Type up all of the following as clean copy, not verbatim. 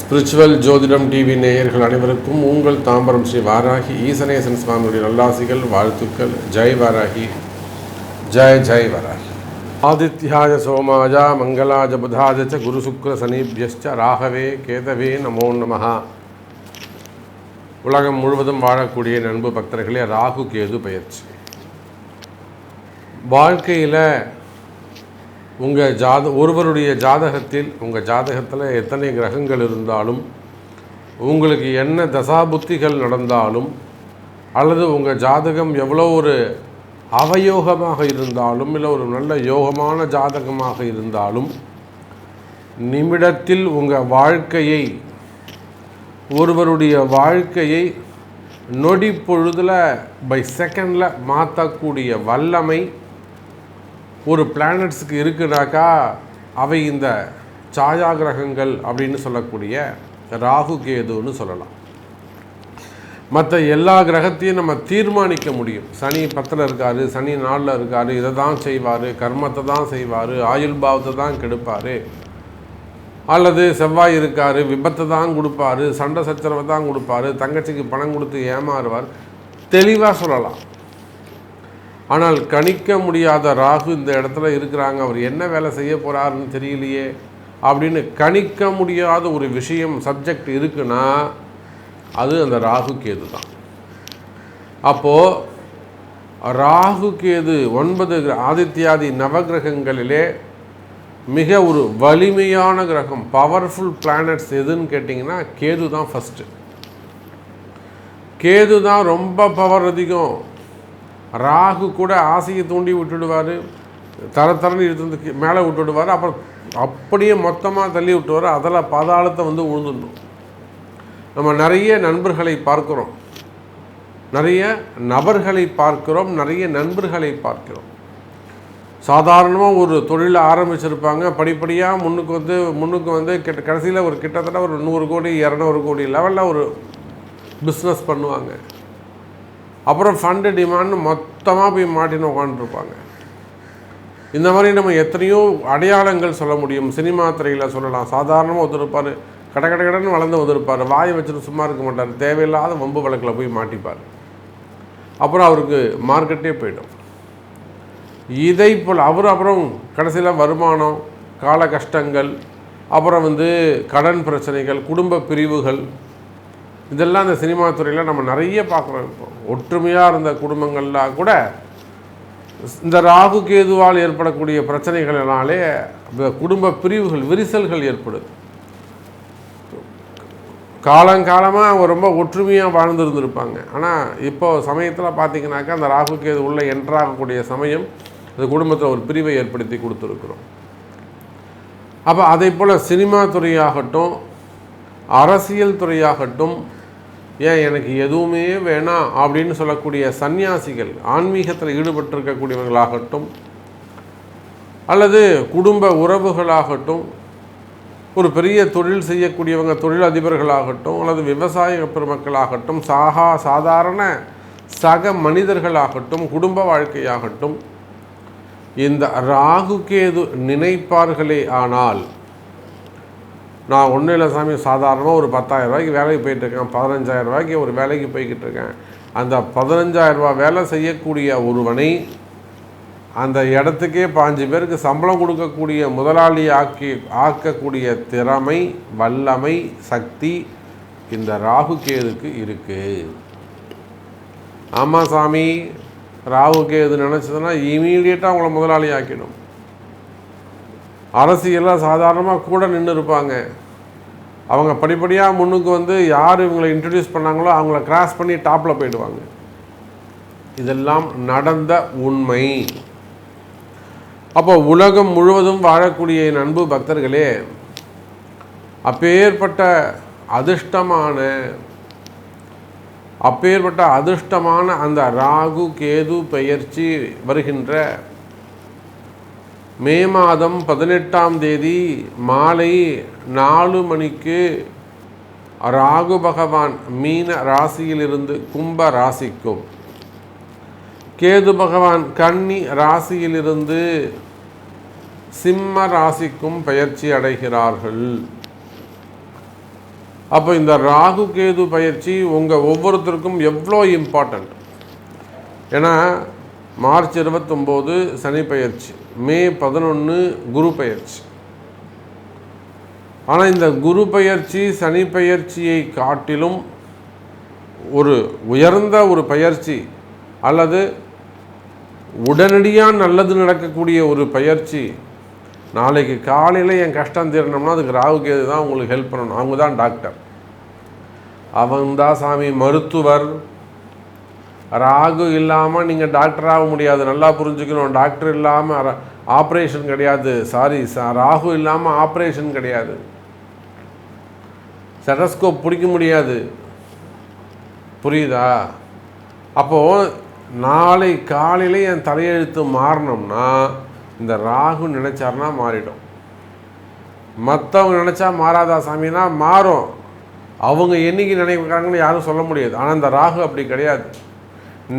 Spiritual ஜோதிடம் TV நேயர்கள் அனைவருக்கும் உங்கள் தாம்பரம் ஸ்ரீ வாராகி ஈசனேசன் சுவாமியுடைய நல்லாசிகள், வாழ்த்துக்கள். ஜெய் வாராகி, ஜெய் ஜெய் வாராகி. ஆதித்யாய சோமாய மங்களாய புதாய ச குரு சுக்ர சனீப்யஸ்ச ராகவே கேதவே நமோ நமஹ. உலகம் முழுவதும் வாழக்கூடிய நண்பு பக்தர்களே, ராகு கேது பயிற்சி வாழ்க்கையில் ஒருவருடைய ஜாதகத்தில், உங்கள் ஜாதகத்தில் எத்தனை கிரகங்கள் இருந்தாலும், உங்களுக்கு என்ன தசாபுத்திகள் நடந்தாலும், அல்லது உங்கள் ஜாதகம் எவ்வளோ ஒரு அவயோகமாக இருந்தாலும், இல்லை ஒரு நல்ல யோகமான ஜாதகமாக இருந்தாலும், நிமிடத்தில் உங்கள் வாழ்க்கையை, ஒருவருடைய வாழ்க்கையை நொடி பொழுதில் பை செகண்டில் மாற்றக்கூடிய வல்லமை ஒரு பிளானட்ஸுக்கு இருக்குனாக்கா அவை இந்த சாயா கிரகங்கள் அப்படின்னு சொல்லக்கூடிய ராகு கேதுன்னு சொல்லலாம். மற்ற எல்லா கிரகத்தையும் நம்ம தீர்மானிக்க முடியும். சனி 10ல் இருக்கார், சனி 4ல் இருக்கார், இதை தான் செய்வார், கர்மத்தை தான் செய்வார், ஆயுள் பாவத்தை தான் கெடுப்பார், அல்லது செவ்வாய் இருக்கார், விபத்தை தான் கொடுப்பார், சண்டை சச்சரவை தான் கொடுப்பார், தங்கச்சிக்கு பணம் கொடுத்து ஏமாறுவார், தெளிவாக சொல்லலாம். ஆனால் கணிக்க முடியாத ராகு இந்த இடத்துல இருக்கிறாங்க, அவர் என்ன வேலை செய்ய போகிறாருன்னு தெரியலையே அப்படின்னு கணிக்க முடியாத ஒரு விஷயம், சப்ஜெக்ட் இருக்குன்னா அது அந்த ராகு கேது தான். அப்போது ராகு கேது 9 ஆதித்யாதி நவகிரகங்களிலே மிக ஒரு வலிமையான கிரகம், பவர்ஃபுல் பிளானட்ஸ் எதுன்னு கேட்டிங்கன்னா கேது தான் ஃபஸ்ட்டு. கேது தான் ரொம்ப பவர் அதிகம். ராகு கூட ஆசையை தூண்டி விட்டுடுவார், தரன்னு இழுத்து மேலே விட்டுடுவார், அப்புறம் அப்படியே மொத்தமாக தள்ளி விட்டுவார், அதில் பாதாளத்தை விழுந்துடணும். நம்ம நிறைய நண்பர்களை பார்க்குறோம், நிறைய நபர்களை பார்க்குறோம், நிறைய நண்பர்களை பார்க்கிறோம். சாதாரணமாக ஒரு தொழிலை ஆரம்பிச்சிருப்பாங்க, படிப்படியாக முன்னுக்கு வந்து கடைசியில் கிட்டத்தட்ட ஒரு 100 கோடி 200 கோடி லெவலில் ஒரு பிஸ்னஸ் பண்ணுவாங்க. அப்புறம் ஃபண்டு டிமாண்ட் மொத்தமாக போய் மாட்டின்னு உட்காந்துருப்பாங்க. இந்த மாதிரி நம்ம எத்தனையோ அடையாளங்கள் சொல்ல முடியும். சினிமா துறையில் சொல்லலாம். சாதாரணமாக ஒருத்தருப்பார், கடன்னு வளர்ந்து வந்திருப்பார், வாயை வச்சுட்டு சும்மா இருக்க மாட்டார், தேவையில்லாத வம்பு வழக்கில் போய் மாட்டிப்பார், அப்புறம் அவருக்கு மார்க்கெட்டே போய்டும். இதை போல் அப்புறம் கடைசியில் வருமானம், கால கஷ்டங்கள், அப்புறம் கடன் பிரச்சனைகள், குடும்ப பிரிவுகள், இதெல்லாம் இந்த சினிமா துறையில் நம்ம நிறைய பார்க்குறோம். இப்போ ஒற்றுமையாக இருந்த குடும்பங்கள்லாம் கூட இந்த ராகு கேதுவால் ஏற்படக்கூடிய பிரச்சனைகளினாலே குடும்ப பிரிவுகள், விரிசல்கள் ஏற்படுது. காலங்காலமாக அவங்க ரொம்ப ஒற்றுமையாக வாழ்ந்துருந்துருப்பாங்க. ஆனால் இப்போது சமயத்தில் பார்த்திங்கனாக்கா அந்த ராகு கேது உள்ள என்ட்ராகக்கூடிய சமயம் அந்த குடும்பத்தில் ஒரு பிரிவை ஏற்படுத்தி கொடுத்துருக்குறோம். அப்போ அதை போல் சினிமா துறையாகட்டும், அரசியல் துறையாகட்டும், ஏன் எனக்கு எதுவுமே வேணாம் அப்படின்னு சொல்லக்கூடிய சன்னியாசிகள், ஆன்மீகத்தில் ஈடுபட்டிருக்கக்கூடியவர்களாகட்டும், அல்லது குடும்ப உறவுகளாகட்டும், ஒரு பெரிய தொழில் செய்யக்கூடியவங்க, தொழில் அதிபர்களாகட்டும், அல்லது விவசாய பெருமக்களாகட்டும், சாதாரண சக மனிதர்களாகட்டும், குடும்ப வாழ்க்கையாகட்டும், இந்த ராகு கேது நினைப்பார்களே ஆனால், நான் ஒன்றும் இல்லை சாமி, சாதாரணமாக ஒரு 10,000 ரூபாய்க்கு வேலைக்கு போயிட்டுருக்கேன், 15,000 ரூபாய்க்கு ஒரு வேலைக்கு போய்கிட்டு இருக்கேன், அந்த 15,000 ரூபா வேலை செய்யக்கூடிய ஒருவனை அந்த இடத்துக்கே 5 பேருக்கு சம்பளம் கொடுக்கக்கூடிய முதலாளி ஆக்கக்கூடிய திறமை, வல்லமை, சக்தி இந்த ராகு கேதுக்கு இருக்குது. ஆமாம் சாமி, ராகு கேது நினச்சதுன்னா இமீடியட்டாக அவங்கள முதலாளி ஆக்கிடும். அரசியலாக சாதாரணமாக கூட நின்று இருப்பாங்க, அவங்க படிப்படியாக முன்னுக்கு யார் இவங்களை இன்ட்ரடியூஸ் பண்ணாங்களோ அவங்கள கிராஸ் பண்ணி டாப்பில் போயிடுவாங்க. இதெல்லாம் நடந்த உண்மை. அப்போ உலகம் முழுவதும் வாழக்கூடிய நண்பு பக்தர்களே, அப்பேற்பட்ட அதிர்ஷ்டமான அந்த ராகு கேது பெயர்ச்சி வருகின்ற மே மாதம் 18ஆம் தேதி மாலை 4 மணிக்கு ராகு பகவான் மீன ராசியிலிருந்து கும்ப ராசிக்கும், கேது பகவான் கன்னி ராசியிலிருந்து சிம்ம ராசிக்கும் பயிற்சி அடைகிறார்கள். அப்போ இந்த ராகு கேது பயிற்சி உங்கள் ஒவ்வொருத்தருக்கும் எவ்வளோ இம்பார்ட்டண்ட். ஏன்னா மார்ச் 29 சனி பயிற்சி, மே 11 குரு பயிற்சி. ஆனால் இந்த குரு பயிற்சி சனி பயிற்சியை காட்டிலும் ஒரு உயர்ந்த ஒரு பயிற்சி, அல்லது உடனடியாக நல்லது நடக்கக்கூடிய ஒரு பயிற்சி. நாளைக்கு காலையில் என் கஷ்டம் தீரணும்னா அதுக்கு ராகு கேது தான் உங்களுக்கு ஹெல்ப் பண்ணணும். அவங்க தான் டாக்டர், அவங்க தான் சாமி மருத்துவர். ராகு இல்லாமல் நீங்கள் டாக்டர் ஆக முடியாது, நல்லா புரிஞ்சுக்கணும். டாக்டர் இல்லாமல் ஆப்ரேஷன் கிடையாது. ராகு இல்லாமல் ஆப்ரேஷன் கிடையாது. ஸ்டெதஸ்கோப் பிடிக்க முடியாது. புரியுதா? அப்போது நாளை காலையில் என் தலையெழுத்து மாறணும்னா இந்த ராகு நினச்சார்னா மாறிடும். மற்றவங்க நினச்சா மாறாதா சாமின்னா மாறும். அவங்க என்னைக்கு நினைக்கிறாங்கன்னு யாரும் சொல்ல முடியாது. ஆனால் இந்த ராகு அப்படி கிடையாது.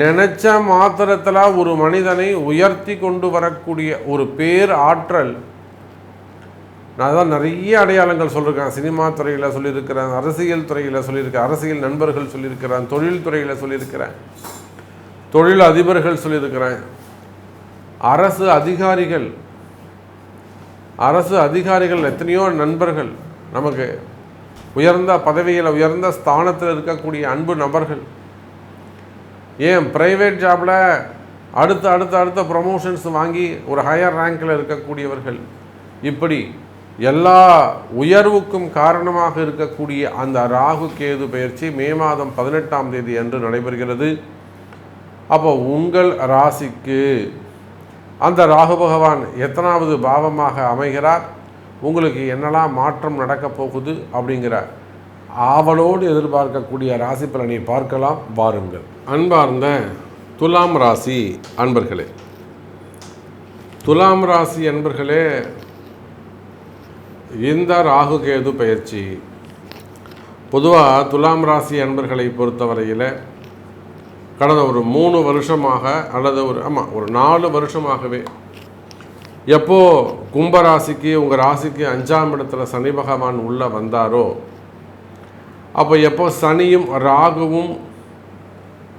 நினச்ச மாத்திரத்தில் ஒரு மனிதனை உயர்த்தி கொண்டு வரக்கூடிய ஒரு பேர் ஆற்றல். நான் தான் நிறைய அடையாளங்கள் சொல்லியிருக்கேன். சினிமா துறையில் சொல்லியிருக்கிறேன், அரசியல் துறையில் சொல்லியிருக்கேன், அரசியல் நண்பர்கள் சொல்லியிருக்கிறேன், தொழில் துறையில் சொல்லியிருக்கிறேன், தொழில் அதிபர்கள் சொல்லியிருக்கிறேன், அரசு அதிகாரிகள் எத்தனையோ நண்பர்கள், நமக்கு உயர்ந்த பதவியில் உயர்ந்த ஸ்தானத்தில் இருக்கக்கூடிய அன்பு நபர்கள். ஏன் ப்ரைவேட் ஜாபில் அடுத்த ப்ரமோஷன்ஸ் வாங்கி ஒரு ஹையர் ரேங்கில் இருக்கக்கூடியவர்கள். இப்படி எல்லா உயர்வுக்கும் காரணமாக இருக்கக்கூடிய அந்த ராகு கேது பயிற்சி மே மாதம் 18ஆம் தேதி அன்று நடைபெறுகிறது. அப்போ உங்கள் ராசிக்கு அந்த ராகு பகவான் எத்தனாவது பாவமாக அமைகிறார், உங்களுக்கு என்னெல்லாம் மாற்றம் நடக்கப் போகுது அப்படிங்கிற ஆவலோடு எதிர்பார்க்கக்கூடிய ராசி பலனை பார்க்கலாம். வாருங்கள். அன்பார்ந்த துலாம் ராசி அன்பர்களே, துலாம் ராசி அன்பர்களே, இந்த ராகு கேது பயிற்சி பொதுவாக துலாம் ராசி அன்பர்களை பொறுத்தவரையில் கடந்த ஒரு 3 வருஷமாக அல்லது ஒரு 4 வருஷமாகவே எப்போ கும்பராசிக்கு உங்கள் ராசிக்கு 5ஆம் இடத்துல சனி பகவான் உள்ளே வந்தாரோ, அப்போ எப்போ சனியும் ராகுவும்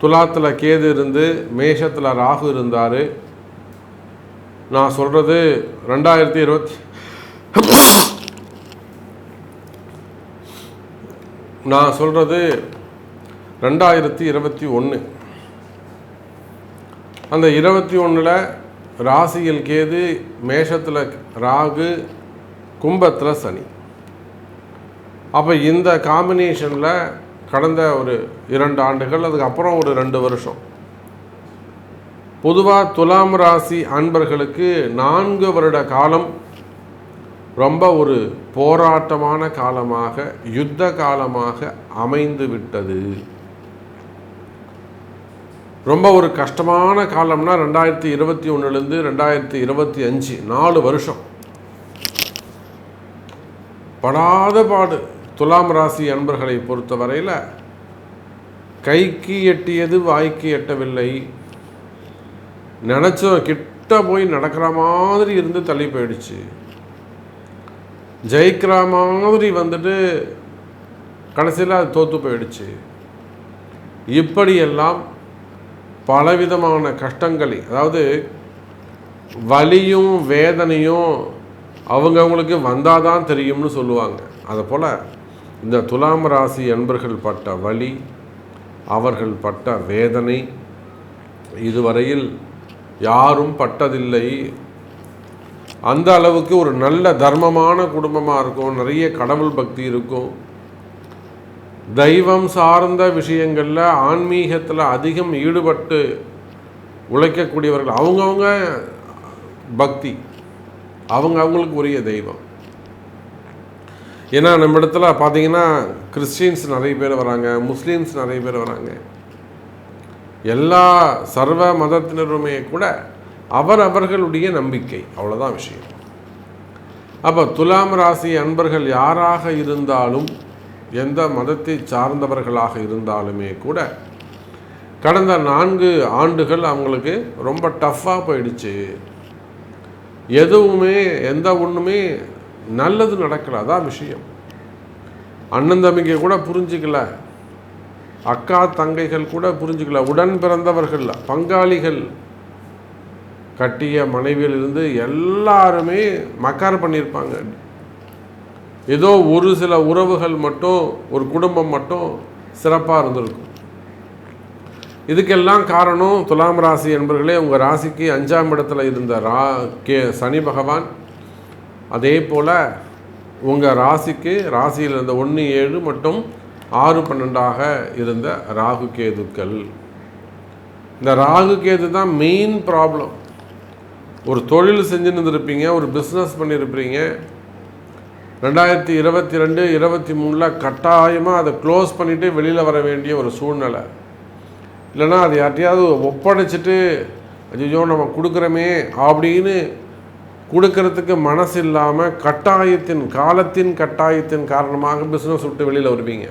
துலாத்தில் கேது இருந்து மேஷத்தில் ராகு இருந்தார். நான் சொல்கிறது 2021. அந்த 21 ராசியில் கேது, மேஷத்தில் ராகு, கும்பத்தில் சனி. அப்போ இந்த காம்பினேஷனில் கடந்த ஒரு 2 ஆண்டுகள், அதுக்கப்புறம் ஒரு 2 வருஷம், பொதுவாக துலாம் ராசி அன்பர்களுக்கு 4 வருட காலம் ரொம்ப ஒரு போராட்டமான காலமாக, யுத்த காலமாக அமைந்து விட்டது. ரொம்ப ஒரு கஷ்டமான காலம்னா 2021லேருந்து 2025 4 வருஷம் படாத பாடு. துலாம் ராசி அன்பர்களை பொறுத்தவரையில் கைக்கு எட்டியது வாய்க்கு எட்டவில்லை. நினச்ச கிட்ட போய் நடக்கிற மாதிரி இருந்து தள்ளி போயிடுச்சு. ஜெயிக்கிற மாதிரி வந்துட்டு கடைசியில் அது தோற்று போயிடுச்சு. இப்படியெல்லாம் பலவிதமான கஷ்டங்களை, அதாவது வலியும் வேதனையும் அவங்கவுங்களுக்கு வந்தால் தான் தெரியும்னு சொல்லுவாங்க. அதுபோல் இந்த துலாம் ராசி அன்பர்கள் பட்ட வலி, அவர்கள் பட்ட வேதனை இதுவரையில் யாரும் பட்டதில்லை. அந்த அளவுக்கு ஒரு நல்ல தர்மமான குடும்பமாக இருக்கும், நிறைய கடவுள் பக்தி இருக்கும், தெய்வம் சார்ந்த விஷயங்களில் ஆன்மீகத்தில் அதிகம் ஈடுபட்டு உழைக்கக்கூடியவர்கள். அவங்கவுங்க பக்தி, அவங்களுக்கு உரிய தெய்வம். ஏன்னா நம்ம இடத்துல பார்த்தீங்கன்னா கிறிஸ்டின்ஸ் நிறைய பேர் வராங்க, முஸ்லீம்ஸ் நிறைய பேர் வராங்க. எல்லா சர்வ மதத்தினருமே கூட அவர்களுடைய நம்பிக்கை, அவ்வளோதான் விஷயம். அப்போ துலாம் ராசி அன்பர்கள் யாராக இருந்தாலும், எந்த மதத்தை சார்ந்தவர்களாக இருந்தாலுமே கூட கடந்த 4 ஆண்டுகள் அவங்களுக்கு ரொம்ப டஃப்பாக போயிடுச்சு. எதுவுமே எந்த ஒன்றுமே நல்லது நடக்கலை. அதான் விஷயம். அண்ணன் தம்பிங்க கூட புரிஞ்சிக்கல, அக்கா தங்கைகள் கூட புரிஞ்சுக்கல, உடன் பிறந்தவர்கள் பங்காளிகள், கட்டிய மனைவியிலிருந்து எல்லாருமே மக்கார் பண்ணியிருப்பாங்க. ஏதோ ஒரு சில உறவுகள் மட்டும், ஒரு குடும்பம் மட்டும் சிறப்பாக இருந்திருக்கும். இதுக்கெல்லாம் காரணம் துலாம் ராசி என்பவர்களே, உங்கள் ராசிக்கு 5ஆம் இடத்துல இருந்த சனி பகவான், அதே போல் உங்கள் ராசியில் இருந்த 1, 7 மற்றும் 6, 12ஆக இருந்த ராகு கேதுக்கள். இந்த ராகு கேது தான் மெயின் ப்ராப்ளம். ஒரு தொழில் செஞ்சுன்னு இருந்திருப்பீங்க, ஒரு பிஸ்னஸ் பண்ணியிருப்பீங்க, 2022, 23 கட்டாயமாக அதை க்ளோஸ் பண்ணிவிட்டு வெளியில் வர வேண்டிய ஒரு சூழ்நிலை. இல்லைனா அது யார்ட்டையாவது ஒப்படைச்சிட்டு ஐயோ நம்ம கொடுக்குறோமே அப்படின்னு கொடுக்கறதுக்கு மனசு இல்லாமல் காலத்தின் கட்டாயத்தின் காரணமாக பிஸ்னஸ் விட்டு வெளியில் வருவீங்க.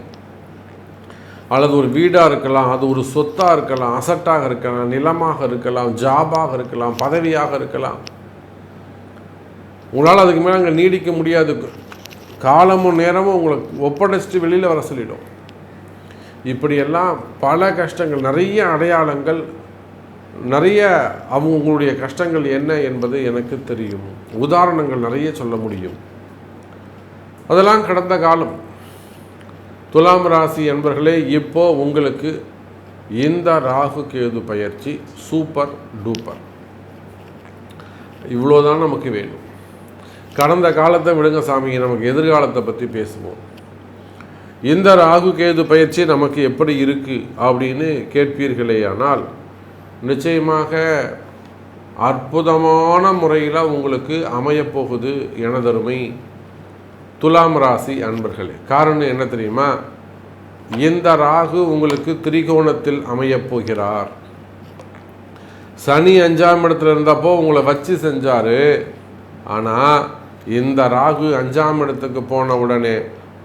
அல்லது ஒரு வீடாக இருக்கலாம், அது ஒரு சொத்தாக இருக்கலாம், அசட்டாக இருக்கலாம், நிலமாக இருக்கலாம், ஜாபாக இருக்கலாம், பதவியாக இருக்கலாம். உங்களால் அதுக்கு மேலே அங்கே நீடிக்க முடியாது. காலமும் நேரமும் உங்களை ஒப்படைச்சிட்டு வெளியில் வர சொல்லிடும். இப்படியெல்லாம் பல கஷ்டங்கள், நிறைய அடையாளங்கள், நிறைய உங்களுடைய கஷ்டங்கள் என்ன என்பது எனக்கு தெரியும். உதாரணங்கள் நிறைய சொல்ல முடியும். அதெல்லாம் கடந்த காலம். துலாம் ராசி என்பர்களே, இப்போ உங்களுக்கு இந்த ராகு கேது பயிற்சி சூப்பர் டூப்பர். இவ்வளோதான் நமக்கு வேணும். கடந்த காலத்தை விடுங்க சாமி, நமக்கு எதிர்காலத்தை பற்றி பேசுவோம். இந்த ராகு கேது பயிற்சி நமக்கு எப்படி இருக்குது அப்படின்னு கேட்பீர்களே, ஆனால் நிச்சயமாக அற்புதமான முறையில் உங்களுக்கு அமையப்போகுது எனதருமை துலாம் ராசி அன்பர்களே. காரணம் என்ன தெரியுமா? இந்த ராகு உங்களுக்கு திரிகோணத்தில் அமையப்போகிறார். சனி 5ஆம் இடத்துல இருந்தப்போ உங்களை வச்சு செஞ்சார். ஆனால் இந்த ராகு 5ஆம் இடத்துக்கு போன உடனே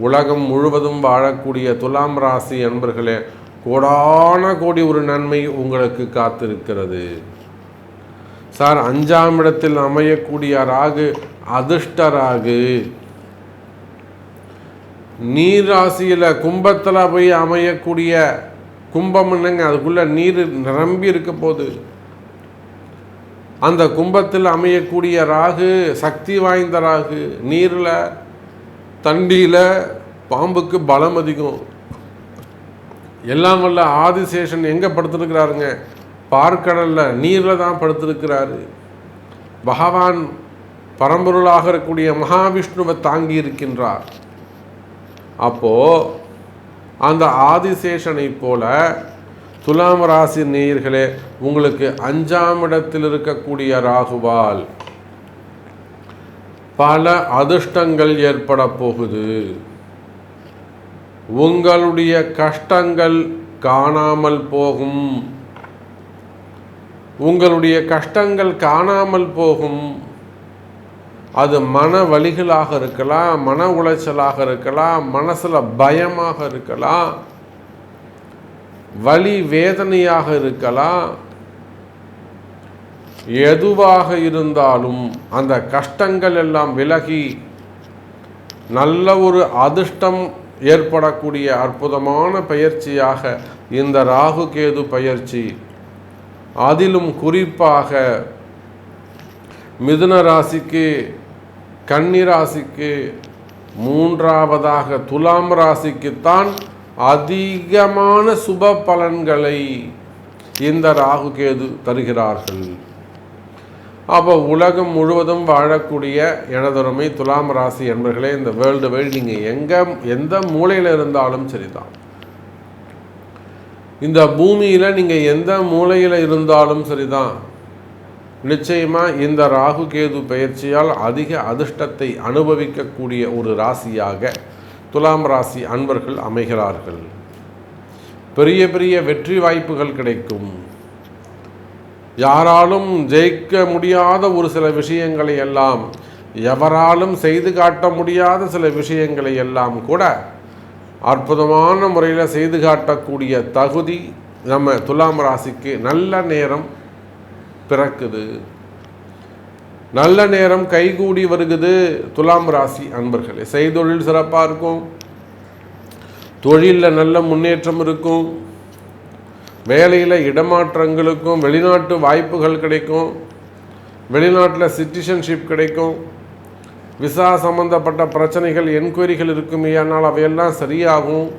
உலகம் முழுவதும் வாழக்கூடிய துலாம் ராசி அன்பர்களே, கோடான கோடி ஒரு நன்மை உங்களுக்கு காத்திருக்கிறது. சார், 5ஆம் இடத்தில் அமையக்கூடிய ராகு அதிர்ஷ்ட ராகு. நீர் ராசியில் கும்பத்தில் போய் அமையக்கூடிய கும்பம் என்னங்க, அதுக்குள்ளே நீர் நிரம்பி இருக்க போது. அந்த கும்பத்தில் அமையக்கூடிய ராகு சக்தி வாய்ந்த ராகு. நீரில், தண்டியில் பாம்புக்கு பலம் அதிகம். எல்லாம் வல்ல ஆதிசேஷன் எங்கே படுத்திருக்கிறாருங்க? பார்க்கடலில், நீரில் தான் படுத்திருக்கிறாரு. பகவான் பரம்பொருளாக இருக்கக்கூடிய மகாவிஷ்ணுவை தாங்கி இருக்கின்றார். அப்போது அந்த ஆதிசேஷனை போல துலாம் ராசி நேயர்களே, உங்களுக்கு 5ஆம் இடத்தில் இருக்கக்கூடிய ராகுவால் பல அதிர்ஷ்டங்கள் ஏற்பட போகுது. உங்களுடைய கஷ்டங்கள் காணாமல் போகும். உங்களுடைய கஷ்டங்கள் காணாமல் போகும். அது மன வலிகளாக இருக்கலாம், மன உளைச்சலாக இருக்கலாம், மனசில் பயமாக இருக்கலாம், வலி வேதனையாக இருக்கலாம். எதுவாக இருந்தாலும் அந்த கஷ்டங்கள் எல்லாம் விலகி நல்ல ஒரு அதிர்ஷ்டம் ஏற்படக்கூடிய அற்புதமான பயிற்சியாக இந்த ராகு கேது பயிற்சி. அதிலும் குறிப்பாக மிதுன ராசிக்கு, கன்னி ராசிக்கு, 3ஆவதாக துலாம் ராசிக்குத்தான் அதிகமான சுப பலன்களை இந்த ராகு கேது தருகிறார்கள். அப்போ உலகம் முழுவதும் வாழக்கூடிய எனதொருமை துலாம் ராசி என்பர்களே, இந்த வேர்ல்டு வைடு நீங்கள் எந்த மூலையில் இருந்தாலும் சரிதான், இந்த பூமியில் நீங்கள் எந்த மூலையில் இருந்தாலும் சரிதான், நிச்சயமாக இந்த ராகு கேது பயிற்சியால் அதிக அதிர்ஷ்டத்தை அனுபவிக்கக்கூடிய ஒரு ராசியாக துலாம் ராசி அன்பர்கள் அமைகிறார்கள். பெரிய பெரிய வெற்றி வாய்ப்புகள் கிடைக்கும். யாராலும் ஜெயிக்க முடியாத ஒரு சில விஷயங்களை எல்லாம், எவராலும் செய்து காட்ட முடியாத சில விஷயங்களை எல்லாம் கூட அற்புதமான முறையில் செய்து காட்டக்கூடிய தகுதி நம்ம துலாம் ராசிக்கு நல்ல நேரம் பிறக்குது. நல்ல நேரம் கைகூடி வருகுது. துலாம் ராசி அன்பர்களே, செய்தொழில் சிறப்பாக இருக்கும். தொழிலில் நல்ல முன்னேற்றம் இருக்கும். வேலையில் இடமாற்றங்களுக்கும் வெளிநாட்டு வாய்ப்புகள் கிடைக்கும். வெளிநாட்டில் சிட்டிசன்ஷிப் கிடைக்கும். விசா சம்பந்தப்பட்ட பிரச்சனைகள் என்கொயரிகள் இருக்குமே, ஆனால் அவையெல்லாம் சரியாகும்.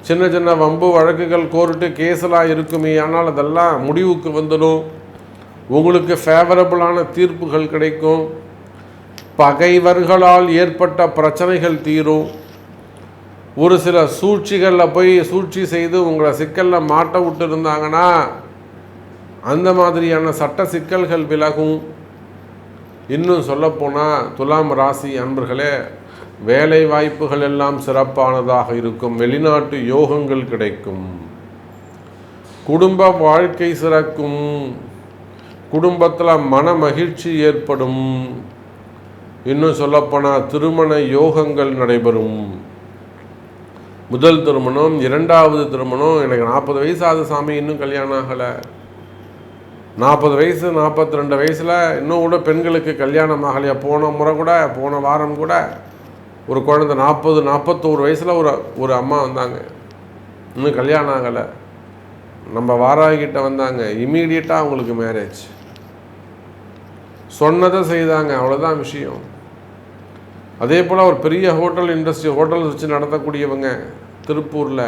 சின்ன சின்ன வம்பு வழக்குகள் கோர்ட்டு கேஸெல்லாம் இருக்குமே, ஆனால் அதெல்லாம் முடிவுக்கு வந்துடும். உங்களுக்கு ஃபேவரபுளான தீர்ப்புகள் கிடைக்கும். பகைவர்களால் ஏற்பட்ட பிரச்சனைகள் தீரும். ஒரு சில சூழ்ச்சிகளில் போய் சூழ்ச்சி செய்து உங்களை சிக்கலில் மாட்ட விட்டு இருந்தாங்கன்னா அந்த மாதிரியான சட்ட சிக்கல்கள் விலகும். இன்னும் சொல்லப்போனால் துலாம் ராசி அன்பர்களே, வேலை வாய்ப்புகள் எல்லாம் சிறப்பானதாக இருக்கும். வெளிநாட்டு யோகங்கள் கிடைக்கும். குடும்ப வாழ்க்கை சிறக்கும். குடும்பத்தில் மன மகிழ்ச்சி ஏற்படும். இன்னும் சொல்லப்போனால் திருமண யோகங்கள் நடைபெறும். முதல் திருமணம், இரண்டாவது திருமணம். எனக்கு 40 வயசு ஆகுது சாமி, இன்னும் கல்யாணம் ஆகலை. 40 வயசு 42 வயசில் இன்னும் கூட பெண்களுக்கு கல்யாணம் ஆகலையா? போன வாரம் கூட ஒரு குழந்தை 41 வயசில் ஒரு அம்மா வந்தாங்க, இன்னும் கல்யாணம் ஆகலை. நம்ம வாராகிட்ட வந்தாங்க, இம்மீடியட்டாக அவங்களுக்கு மேரேஜ். சொன்னதை செய்தாங்க, அவ்வளோதான் விஷயம். அதே போல் ஒரு பெரிய ஹோட்டல் வச்சு நடத்தக்கூடியவங்க திருப்பூரில்,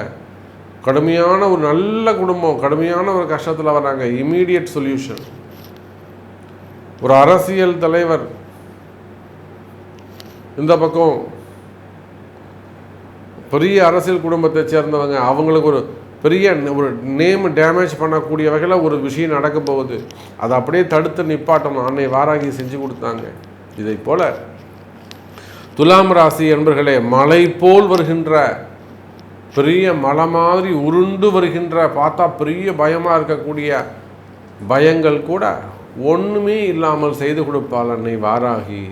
கடுமையான ஒரு நல்ல குடும்பம், கடுமையான ஒரு கஷ்டத்தில் வராங்க, இம்மீடியட் சொல்யூஷன். ஒரு அரசியல் தலைவர் இந்த பக்கம் பெரிய அரசியல் குடும்பத்தை சேர்ந்தவங்க, அவங்களுக்கு ஒரு பெரிய ஒரு நேம் டேமேஜ் பண்ணக்கூடிய வகையில் ஒரு விஷயம் நடக்க போகுது. அதை அப்படியே தடுத்து நிப்பாட்டணும். அன்னை வாராகி செஞ்சு கொடுத்தாங்க. இதை போல துலாம் ராசி என்பர்களே, மலை போல் வருகின்ற பெரிய மலை மாதிரி உருண்டு வருகின்ற, பார்த்தா பெரிய பயமாக இருக்கக்கூடிய பயங்கள் கூட ஒன்றுமே இல்லாமல் செய்து கொடுப்பாள் அன்னை வாராகி.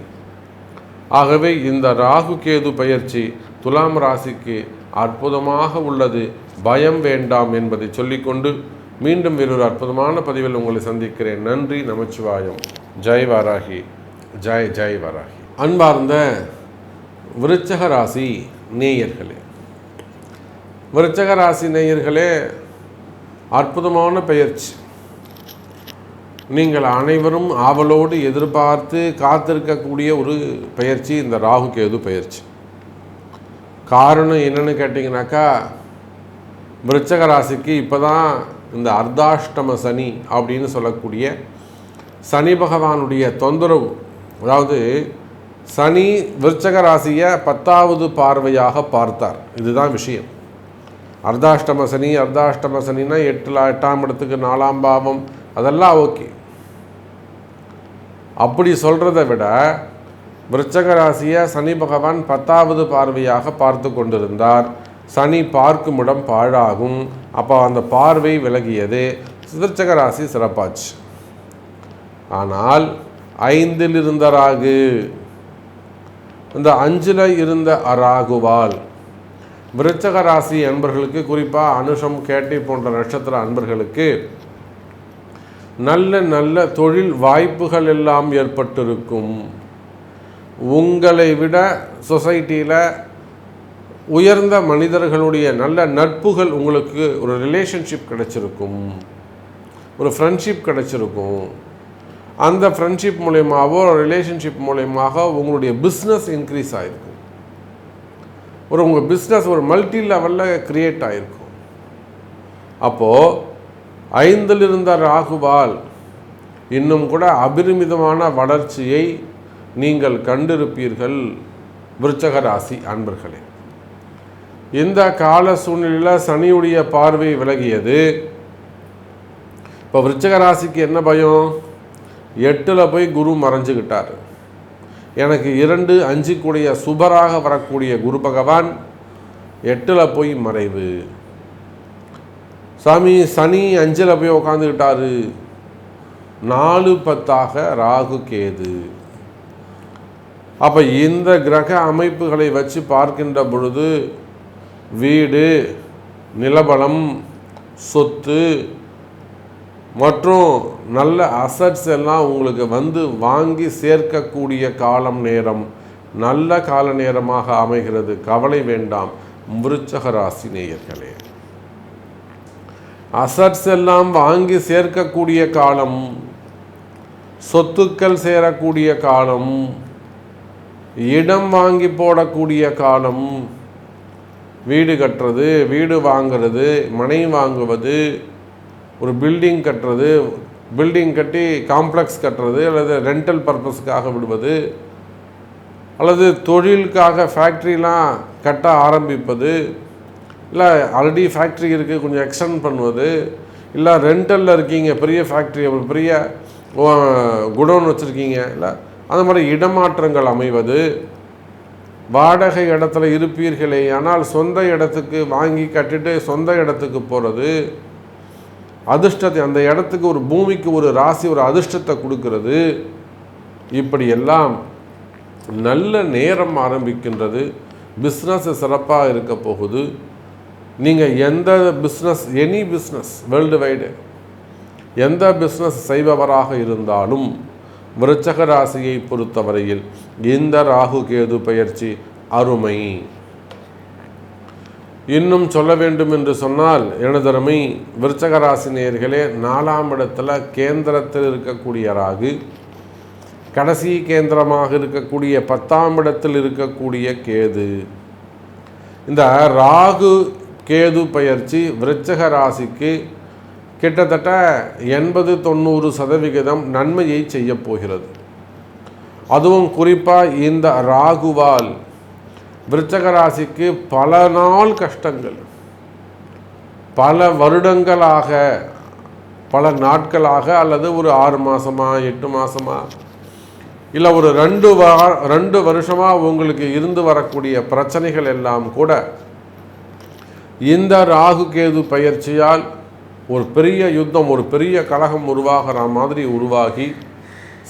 ஆகவே இந்த ராகு கேது பயிற்சி துலாம் ராசிக்கு அற்புதமாக உள்ளது. பயம் வேண்டாம் என்பதை சொல்லிக்கொண்டு மீண்டும் வேறொரு அற்புதமான பதிவில் உங்களை சந்திக்கிறேன். நன்றி, நமச்சிவாயம். ஜெய் வாராகி, ஜெய் ஜெய் வாராகி. அன்பார்ந்த விருச்சக ராசி நேயர்களே, விருச்சக ராசி நேயர்களே, அற்புதமான பயிற்சி. நீங்கள் அனைவரும் ஆவலோடு எதிர்பார்த்து காத்திருக்கக்கூடிய ஒரு பயிற்சி இந்த ராகு கேது பயிற்சி. காரணம் என்னன்னு கேட்டிங்கனாக்கா, விருச்சக ராசிக்கு இப்போ தான் இந்த அர்த்தாஷ்டம சனி அப்படின்னு சொல்லக்கூடிய சனி பகவானுடைய தொந்தரவு. அதாவது சனி விருச்சக ராசியை 10வது பார்வையாக பார்த்தார். இதுதான் விஷயம். அர்த்தாஷ்டம சனின்னா 8ஆம் இடத்துக்கு 4ஆம் பாவம், அதெல்லாம் ஓகே. அப்படி சொல்கிறத விட விருச்சக ராசியை சனி பகவான் 10வது பார்வையாக பார்த்து கொண்டிருந்தார். சனி பார்க்கும் இடம் பாழாகும். அப்போ அந்த பார்வை விலகியது, விருச்சக ராசி சிறப்பாச்சு. ஆனால் 5ல் இருந்த ராகு, இந்த 5ல் இருந்த ராகுவால் விருச்சக ராசி அன்பர்களுக்கு, குறிப்பாக அனுஷம் கேட்டை போன்ற நட்சத்திர அன்பர்களுக்கு நல்ல நல்ல தொழில் வாய்ப்புகள் எல்லாம் ஏற்பட்டிருக்கும். உங்களை விட சொசைட்டியில் உயர்ந்த மனிதர்களுடைய நல்ல நட்புகள், உங்களுக்கு ஒரு ரிலேஷன்ஷிப் கிடைச்சிருக்கும், ஒரு ஃப்ரெண்ட்ஷிப் கிடைச்சிருக்கும். அந்த ஃப்ரெண்ட்ஷிப் மூலயமாவோ ரிலேஷன்ஷிப் மூலயமாக உங்களுடைய பிஸ்னஸ் இன்க்ரீஸ் ஆகிருக்கும். உங்கள் பிஸ்னஸ் ஒரு மல்டி லெவலில் க்ரியேட் ஆகிருக்கும். அப்போது 5ல் இருந்த ராகுவால் இன்னும் கூட அபரிமிதமான வளர்ச்சியை நீங்கள் கண்டிருப்பீர்கள் விருச்சக ராசி அன்பர்களே. இந்த கால சூழ்நிலையில் சனியுடைய பார்வை விலகியது. இப்போ விருச்சக ராசிக்கு என்ன பயம்? 8ல் போய் குரு மறைஞ்சுக்கிட்டார். எனக்கு 2, 5 கூடிய சுபராக வரக்கூடிய குரு பகவான் 8ல் போய் மறைவு. சாமி, சனி 5ல் போய் உக்காந்துக்கிட்டாரு. 4, 10 ராகு கேது. அப்போ இந்த கிரக அமைப்புகளை வச்சு பார்க்கின்ற பொழுது வீடு, நிலபலம், சொத்து, மற்றும் நல்ல அசட்ஸ் எல்லாம் உங்களுக்கு வந்து வாங்கி சேர்க்கக்கூடிய காலம் நேரம் நல்ல கால நேரமாக அமைகிறது. கவலை வேண்டாம் விருச்சக ராசி நேயர்களே. அசட்ஸ் எல்லாம் வாங்கி சேர்க்கக்கூடிய காலம், சொத்துக்கள் சேரக்கூடிய காலம், இடம் வாங்கி போடக்கூடிய காலம், வீடு கட்டுறது, வீடு வாங்கிறது, மனை வாங்குவது, ஒரு பில்டிங் கட்டுறது, பில்டிங் கட்டி காம்ப்ளெக்ஸ் கட்டுறது, அல்லது ரெண்டல் பர்பஸ்க்காக விடுவது, அல்லது தொழிலுக்காக ஃபேக்ட்ரிலாம் கட்ட ஆரம்பிப்பது, இல்லை ஆல்ரெடி ஃபேக்ட்ரி இருக்குது கொஞ்சம் எக்ஸ்டெண்ட் பண்ணுவது, இல்லை ரெண்டலில் இருக்கீங்க பெரிய ஃபேக்ட்ரி ஒரு பெரிய குடோன் வச்சுருக்கீங்க, இல்லை அந்த மாதிரி இடமாற்றங்கள் அமைவது, வாடகை இடத்துல இருப்பீர்களே ஆனால் சொந்த இடத்துக்கு வாங்கி கட்டிட்டு சொந்த இடத்துக்கு போகிறது, அதிர்ஷ்டத்தை அந்த இடத்துக்கு ஒரு பூமிக்கு ஒரு ராசி ஒரு அதிர்ஷ்டத்தை கொடுக்கிறது. இப்படியெல்லாம் நல்ல நேரம் ஆரம்பிக்கின்றது. பிஸ்னஸ் சிறப்பாக இருக்க போகுது. நீங்கள் எந்த business any business world wide எந்த பிஸ்னஸ் செய்பவராக இருந்தாலும் விருச்சக ராசியை பொறுத்தவரையில் இந்த ராகு கேது பெயர்ச்சி அருமை. இன்னும் சொல்ல வேண்டும் என்று சொன்னால் எனதருமை விருச்சக ராசி நேயர்களே, 4ஆம் இடத்துல கேந்திரத்தில் இருக்கக்கூடிய ராகு, கடைசி கேந்திரமாக இருக்கக்கூடிய 10ஆம் இடத்தில் இருக்கக்கூடிய கேது. இந்த ராகு கேது பெயர்ச்சி விருச்சக ராசிக்கு கிட்டத்தட்ட 80-90% நன்மையை செய்ய போகிறது. அதுவும் குறிப்பாக இந்த ராகுவால் விருச்சக ராசிக்கு பல நாள் கஷ்டங்கள், பல வருடங்களாக, பல நாட்களாக, அல்லது ஒரு 6 மாதமா 8 மாதமா, இல்லை ஒரு 2 வருஷமாக உங்களுக்கு இருந்து வரக்கூடிய பிரச்சனைகள் எல்லாம் கூட இந்த ராகு கேது பயிற்சியால் ஒரு பெரிய யுத்தம், ஒரு பெரிய கலகம் உருவாகிற மாதிரி உருவாகி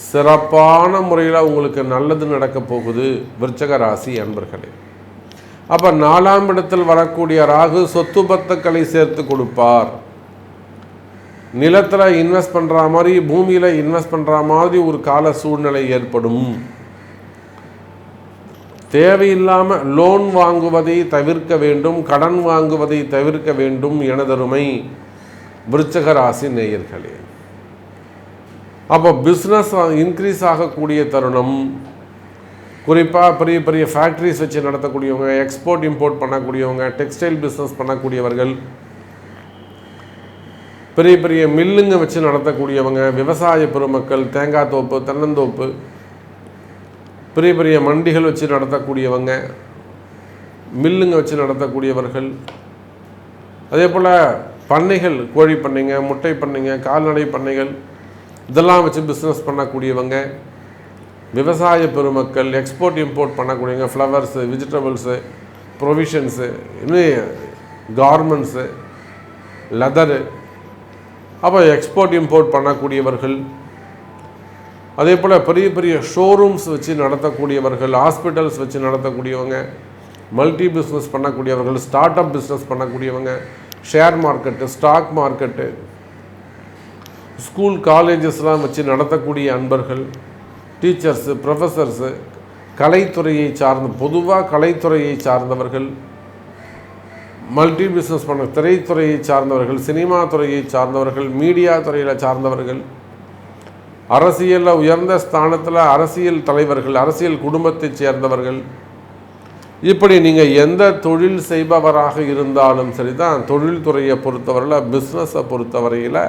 சிறப்பான முறையில் உங்களுக்கு நல்லது நடக்க போகுது விருச்சக ராசி அன்பர்களே. அப்போ 4ஆம் இடத்தில் வரக்கூடிய ராகு சொத்து பத்துக்களை சேர்த்து கொடுப்பார். நிலத்தில் இன்வெஸ்ட் பண்ணுற மாதிரி, பூமியில் இன்வெஸ்ட் பண்ணுற மாதிரி ஒரு கால சூழ்நிலை ஏற்படும். தேவையில்லாமல் லோன் வாங்குவதை தவிர்க்க வேண்டும், கடன் வாங்குவதை தவிர்க்க வேண்டும் எனதருமை விருச்சக ராசி நேயர்களே. அப்போ பிஸ்னஸ் இன்க்ரீஸ் ஆகக்கூடிய தருணம், குறிப்பாக பெரிய பெரிய ஃபேக்ட்ரிஸ் வச்சு நடத்தக்கூடியவங்க, எக்ஸ்போர்ட் இம்போர்ட் பண்ணக்கூடியவங்க, டெக்ஸ்டைல் பிஸ்னஸ் பண்ணக்கூடியவர்கள், பெரிய பெரிய மில்லுங்க வச்சு நடத்தக்கூடியவங்க, விவசாய பெருமக்கள், தேங்காய் தோப்பு, தென்னந்தோப்பு, பெரிய பெரிய மண்டிகள் வச்சு நடத்தக்கூடியவங்க, மில்லுங்க வச்சு நடத்தக்கூடியவர்கள், அதே போல் பண்ணைகள், கோழி பண்ணைங்க, முட்டை பண்ணைங்க, கால்நடை பண்ணைகள், இதெல்லாம் வச்சு பிஸ்னஸ் பண்ணக்கூடியவங்க, விவசாய பெருமக்கள், எக்ஸ்போர்ட் இம்போர்ட் பண்ணக்கூடியவங்க, ஃப்ளவர்ஸு, வெஜிடபிள்ஸு, ப்ரொவிஷன்ஸு, இன்னும் கார்மெண்ட்ஸு, லெதரு, அப்போ எக்ஸ்போர்ட் இம்போர்ட் பண்ணக்கூடியவர்கள், அதே போல் பெரிய பெரிய ஷோரூம்ஸ் வச்சு நடத்தக்கூடியவர்கள், ஹாஸ்பிட்டல்ஸ் வச்சு நடத்தக்கூடியவங்க, மல்டி பிஸ்னஸ் பண்ணக்கூடியவர்கள், ஸ்டார்ட் அப் பிஸ்னஸ் பண்ணக்கூடியவங்க, share market, stock market, school காலேஜஸ்லாம் வச்சு நடத்தக்கூடிய அன்பர்கள், டீச்சர்ஸு, ப்ரொஃபஸர்ஸு, கலைத்துறையை சார்ந்த, பொதுவாக கலைத்துறையை சார்ந்தவர்கள், மல்டி பிஸ்னஸ் பண்ண திரைத்துறையை சார்ந்தவர்கள், சினிமா துறையை சார்ந்தவர்கள், மீடியா துறையில் சார்ந்தவர்கள், அரசியலில் உயர்ந்த ஸ்தானத்தில் அரசியல் தலைவர்கள், அரசியல் குடும்பத்தை சேர்ந்தவர்கள், இப்படி நீங்கள் எந்த தொழில் செய்பவராக இருந்தாலும் சரி தான், தொழில்துறையை பொறுத்தவரையில், பிஸ்னஸை பொறுத்தவரையில்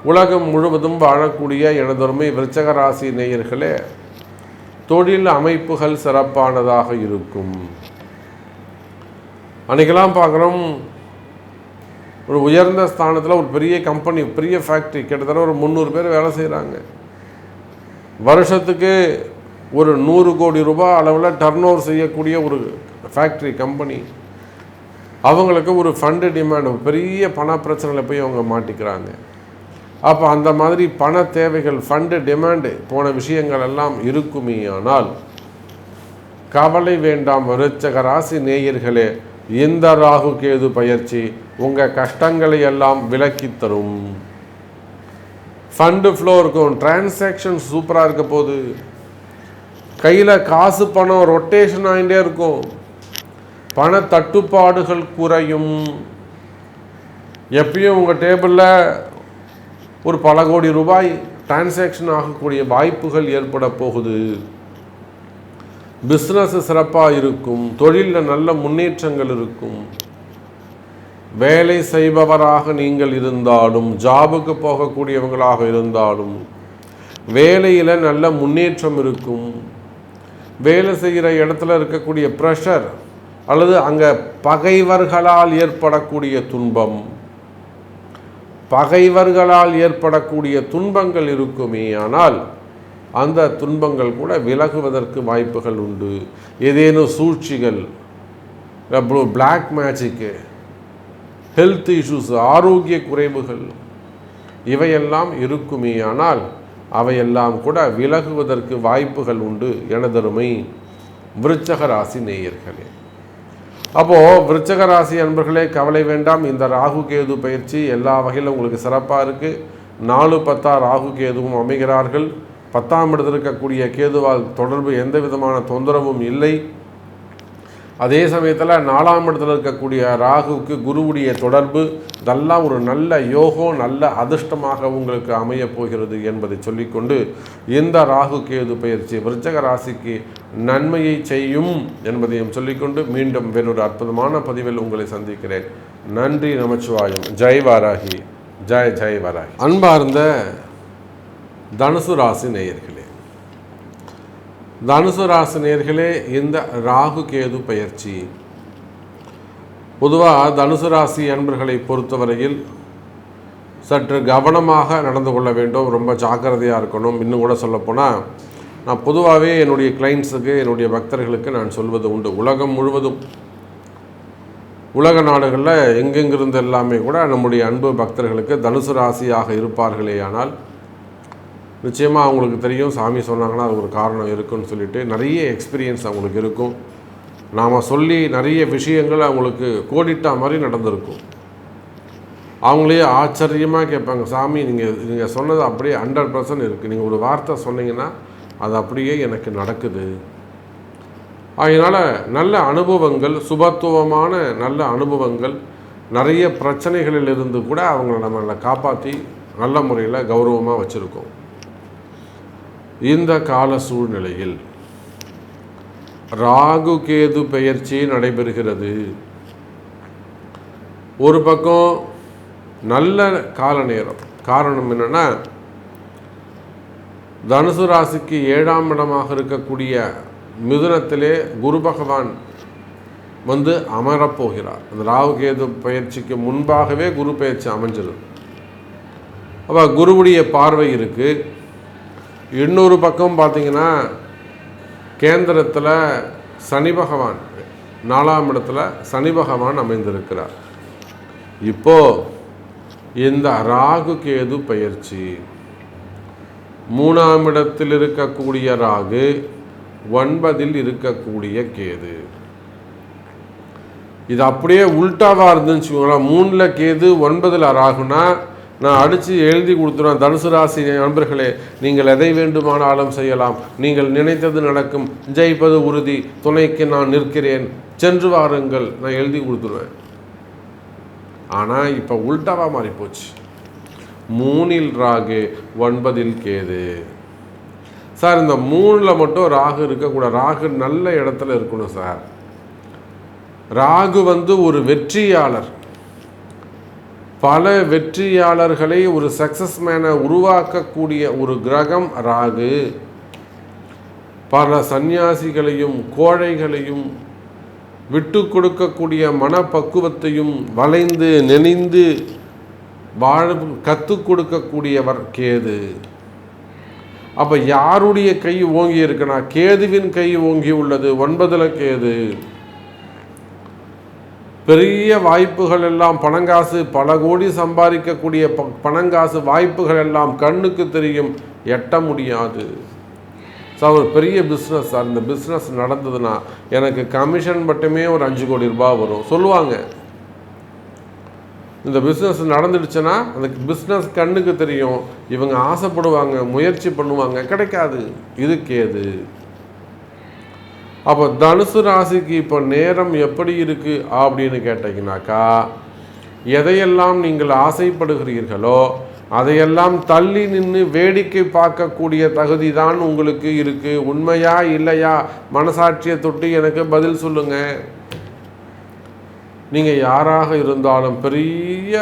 உலகம் முழுவதும் வாழக்கூடிய எனதொருமை விருச்சக ராசி நேயர்களே, தொழில் அமைப்புகள் சிறப்பானதாக இருக்கும். அன்றைக்கெல்லாம் பார்க்குறோம், ஒரு உயர்ந்த ஸ்தானத்தில் ஒரு பெரிய கம்பெனி, பெரிய ஃபேக்ட்ரி, கிட்டத்தட்ட ஒரு 300 பேர் வேலை செய்கிறாங்க. வருஷத்துக்கு ஒரு 100 கோடி ரூபாய் அளவில் டர்ன் ஓவர் செய்யக்கூடிய ஒரு ஃபேக்ட்ரி கம்பெனி, அவங்களுக்கு ஒரு ஃபண்டு டிமாண்ட், பெரிய பண பிரச்சனையில் போய் அவங்க மாட்டிக்கிறாங்க. அப்போ அந்த மாதிரி பண தேவைகள், ஃபண்டு டிமாண்டு போன விஷயங்கள் எல்லாம் இருக்குமே. ஆனால் கவலை வேண்டாம் விருச்சக ராசி நேயர்களே, இந்த ராகு கேது பயிற்சி உங்கள் கஷ்டங்களை எல்லாம் விலக்கி தரும். ஃபண்டு ஃப்ளோ இருக்கும், டிரான்சாக்ஷன் சூப்பராக இருக்க போகுது, கையில் காசு பணம் ரொட்டேஷன் ஆகிட்டே இருக்கும், பண தட்டுப்பாடுகள் குறையும். எப்பயும் உங்கள் டேபிளில் ஒரு பல கோடி ரூபாய் டிரான்சாக்ஷன் ஆகக்கூடிய வாய்ப்புகள் ஏற்பட போகுது. பிஸ்னஸ் சிறப்பாக இருக்கும், தொழிலில் நல்ல முன்னேற்றங்கள் இருக்கும். வேலை செய்பவராக நீங்கள் இருந்தாலும், ஜாபுக்கு போகக்கூடியவங்களாக இருந்தாலும் வேலையில் நல்ல முன்னேற்றம் இருக்கும். வேலை செய்கிற இடத்துல இருக்கக்கூடிய ப்ரெஷர் அல்லது அங்கே பகைவர்களால் ஏற்படக்கூடிய துன்பம், பகைவர்களால் ஏற்படக்கூடிய துன்பங்கள் இருக்குமே, ஆனால் அந்த துன்பங்கள் கூட விலகுவதற்கு வாய்ப்புகள் உண்டு. ஏதேனும் சூழ்ச்சிகள், பிளாக் மேஜிக்கு, ஹெல்த் இஷ்யூஸ், ஆரோக்கிய குறைவுகள் இவையெல்லாம் இருக்குமே, ஆனால் அவையெல்லாம் கூட விலகுவதற்கு வாய்ப்புகள் உண்டு. எனதருமை விருச்சக ராசி நேயர்களே, அப்போது விருச்சக ராசி அன்பர்களே கவலை வேண்டாம். இந்த ராகு கேது பயிற்சி எல்லா வகையிலும் உங்களுக்கு சிறப்பாக இருக்குது. 4-10 ராகு கேதுவும் அமைகிறார்கள். 10ஆம் இடத்தில் இருக்கக்கூடிய கேதுவால் தொடர்பு எந்த விதமான தொந்தரவும் இல்லை. அதே சமயத்தில் 4ஆம் இடத்தில் இருக்கக்கூடிய ராகுவுக்கு குருவுடைய தொடர்பு, இதெல்லாம் ஒரு நல்ல யோகம், நல்ல அதிர்ஷ்டமாக உங்களுக்கு அமையப் போகிறது என்பதை சொல்லிக்கொண்டு, இந்த ராகு கேது பயிற்சி விருச்சக ராசிக்கு நன்மையை செய்யும் என்பதையும் சொல்லிக்கொண்டு மீண்டும் வேறொரு அற்புதமான பதிவில் உங்களை சந்திக்கிறேன். நன்றி, நமச்சிவாயம். ஜெய் வாராகி, ஜெய் வாராகி. அன்பார்ந்த தனுசு ராசி நேயர்களே, தனுசு ராசி நேயர்களே, இந்த ராகு கேது பயிற்சி பொதுவாக தனுசு ராசி அன்பர்களை பொறுத்தவரையில் சற்று கவனமாக நடந்து கொள்ள வேண்டும், ரொம்ப ஜாக்கிரதையாக இருக்கணும். இன்னும் கூட சொல்லப்போனால் நான் பொதுவாகவே என்னுடைய கிளைண்ட்ஸுக்கு, என்னுடைய பக்தர்களுக்கு நான் சொல்வது உண்டு. உலகம் முழுவதும், உலக நாடுகளில் எங்கெங்கிருந்து எல்லாமே கூட நம்முடைய அன்பு பக்தர்களுக்கு தனுசு ராசியாக இருப்பார்களே, ஆனால் நிச்சயமாக அவங்களுக்கு தெரியும், சாமி சொன்னாங்கன்னா அது ஒரு காரணம் இருக்குன்னு சொல்லிட்டு நிறைய எக்ஸ்பீரியன்ஸ் அவங்களுக்கு இருக்கும். நாம் சொல்லி நிறைய விஷயங்கள் அவங்களுக்கு கோடிட்டா மாதிரி நடந்திருக்கும். அவங்களே ஆச்சரியமாக கேட்பாங்க, சாமி நீங்கள் சொன்னது அப்படியே 100% இருக்குது, நீங்கள் ஒரு வார்த்தை சொன்னீங்கன்னா அது அப்படியே எனக்கு நடக்குது. அதனால் நல்ல அனுபவங்கள், சுபத்துவமான நல்ல அனுபவங்கள், நிறைய பிரச்சனைகளிலிருந்து கூட அவங்கள நம்மளை காப்பாற்றி நல்ல முறையில் கௌரவமாக வச்சுருக்கோம். இந்த கால சூழ்நிலையில் ராகு கேது பெயர்ச்சி நடைபெறுகிறது. ஒரு பக்கம் நல்ல கால நேரம். காரணம் என்னன்னா, தனுசு ராசிக்கு 7ஆம் இடமாக இருக்கக்கூடிய மிதுனத்திலே குரு பகவான் வந்து அமரப்போகிறார். அந்த ராகு கேது பயிற்சிக்கு முன்பாகவே குரு பயிற்சி அமைஞ்சிடும். அப்போ குருவுடைய பார்வை இருக்குது. இன்னொரு பக்கம் பார்த்திங்கன்னா கேந்திரத்தில் சனி பகவான், 4ஆம் இடத்துல சனி பகவான் அமைந்திருக்கிறார். இப்போது இந்த ராகு கேது பயிற்சி 3ஆம் இடத்தில் இருக்கக்கூடிய ராகு, 9ல் இருக்கக்கூடிய கேது. இது அப்படியே உல்டாவாக இருந்துன்னு வச்சுக்கோங்களேன். 3ல் கேது 9ல் ராகுனா நான் அடித்து எழுதி கொடுத்துருவேன். தனுசு ராசி நண்பர்களே, நீங்கள் எதை வேண்டுமானாலும் செய்யலாம், நீங்கள் நினைத்தது நடக்கும், ஜெயிப்பது உறுதி, துணைக்கு நான் நிற்கிறேன், சென்று வாருங்கள், நான் எழுதி கொடுத்துருவேன். ஆனால் இப்போ உல்டாவாக மாறி போச்சு. 3ல் ராகு, 9ல் கேது. சார் இந்த 3ல் மட்டும் ராகு இருக்கக்கூடாது, ராகு நல்ல இடத்துல இருக்கணும் சார். ராகு வந்து ஒரு வெற்றியாளர், பல வெற்றியாளர்களை, ஒரு சக்சஸ் மேனை உருவாக்கக்கூடிய ஒரு கிரகம் ராகு. பல சந்நியாசிகளையும் கோழைகளையும் விட்டு கொடுக்கக்கூடிய மனப்பக்குவத்தையும் வளைந்து நெளிந்து வாழ கற்றுக் கொடுக்கக்கூடியவர் கேது. அப்போ யாருடைய கை ஓங்கி இருக்குன்னா, கேதுவின் கை ஓங்கி உள்ளது. 9ல் கேது. பெரிய வாய்ப்புகள் எல்லாம், பணங்காசு, பல கோடி சம்பாதிக்கக்கூடிய பணங்காசு வாய்ப்புகள் எல்லாம் கண்ணுக்கு தெரியும், எட்ட முடியாது. சார் ஒரு பெரிய பிஸ்னஸ் சார், இந்த பிஸ்னஸ் நடந்ததுன்னா எனக்கு கமிஷன் மட்டுமே ஒரு 5 கோடி ரூபாய் வரும் சொல்லுவாங்க. இந்த பிஸ்னஸ் நடந்துடுச்சுன்னா அந்த பிஸ்னஸ் கண்ணுக்கு தெரியும், இவங்க ஆசைப்படுவாங்க, முயற்சி பண்ணுவாங்க, கிடைக்காது. இது கேது. அப்போ தனுசு ராசிக்கு இப்போ நேரம் எப்படி இருக்குது அப்படின்னு கேட்டிங்கனாக்கா, எதையெல்லாம் நீங்கள் ஆசைப்படுகிறீர்களோ அதையெல்லாம் தள்ளி நின்று வேடிக்கை பார்க்கக்கூடிய தகுதி தான் உங்களுக்கு இருக்குது. உண்மையா இல்லையா மனசாட்சியை தொட்டு எனக்கு பதில் சொல்லுங்கள். நீங்கள் யாராக இருந்தாலும், பெரிய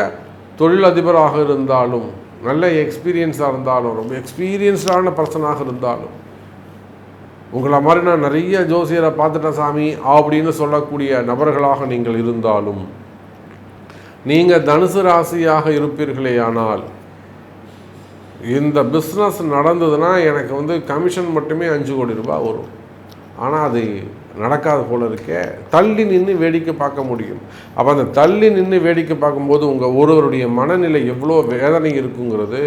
தொழிலதிபராக இருந்தாலும், நல்ல எக்ஸ்பீரியன்ஸாக இருந்தாலும், ரொம்ப எக்ஸ்பீரியன்ஸ்டான பர்சனாக இருந்தாலும், உங்களை மாதிரி நான் நிறைய ஜோசியரை பார்த்துட்டேன் சாமி அப்படின்னு சொல்லக்கூடிய நபர்களாக நீங்கள் இருந்தாலும், நீங்கள் தனுசு ராசியாக இருப்பீர்களே ஆனால், இந்த பிஸ்னஸ் நடந்ததுன்னா எனக்கு கமிஷன் மட்டுமே 5 கோடி ரூபாய் வரும். ஆனால் அது நடக்காத போல இருக்கே. தள்ளி நின்று வேடிக்கை பார்க்க முடியும். அப்போ அந்த தள்ளி நின்று வேடிக்கை பார்க்கும்போது உங்கள் ஒருவருடைய மனநிலை எவ்வளோ வேதனை இருக்குங்கிறது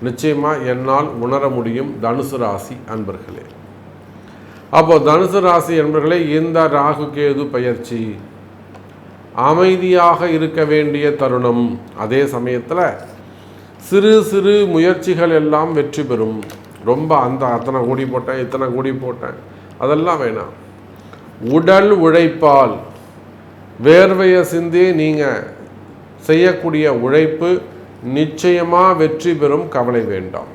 நிச்சயமாக என்னால் உணர முடியும் தனுசு ராசி அன்பர்களே. அப்போ தனுசு ராசி அன்பர்களே, இந்த ராகு கேது பயிற்சி அமைதியாக இருக்க வேண்டிய தருணம். அதே சமயத்தில் சிறு சிறு முயற்சிகள் எல்லாம் வெற்றி பெறும். ரொம்ப அத்தனை கோடி போட்டேன், இத்தனை கோடி போட்டேன், அதெல்லாம் வேணாம். உடல் உழைப்பால் வேர்வையை சிந்தி நீங்கள் செய்யக்கூடிய உழைப்பு நிச்சயமாக வெற்றி பெறும். கவலை வேண்டாம்.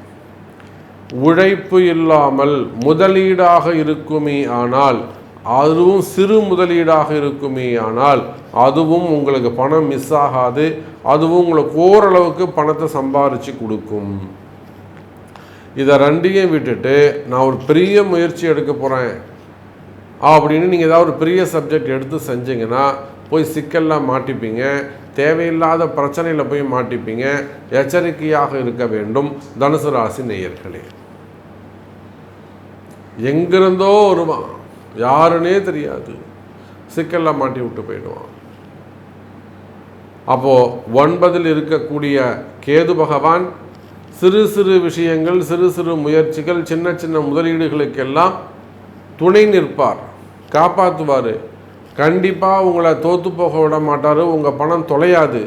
உழைப்பு இல்லாமல் முதலீடாக இருக்குமே ஆனால், அதுவும் சிறு முதலீடாக இருக்குமே ஆனால், அதுவும் உங்களுக்கு பணம் மிஸ் ஆகாது. அதுவும் உங்களுக்கு ஓரளவுக்கு பணத்தை சம்பாரித்து கொடுக்கும். இதை ரெண்டையும் விட்டுட்டு நான் ஒரு பெரிய முயற்சி எடுக்க போகிறேன் அப்படின்னு நீங்கள் ஏதாவது ஒரு பெரிய சப்ஜெக்ட் எடுத்து செஞ்சீங்கன்னா போய் சிக்கல்லாம் மாட்டிப்பீங்க. தேவையில்லாத பிரச்சனையில் போய் மாட்டிப்பீங்க. எச்சரிக்கையாக இருக்க வேண்டும் தனுசு ராசி நேயர்களே. எங்கிருந்தோ வருவான், யாருன்னே தெரியாது, சிக்கல்லாம் மாட்டி விட்டு போயிடுவான். அப்போது 9ல் இருக்கக்கூடிய கேது பகவான் சிறு சிறு விஷயங்கள், சிறு சிறு முயற்சிகள், சின்ன சின்ன முதலீடுகளுக்கெல்லாம் துணை நிற்பார், காப்பாற்றுவார். கண்டிப்பாக உங்களை தோற்று போக விட மாட்டார். உங்கள் பணம் தொலையாது.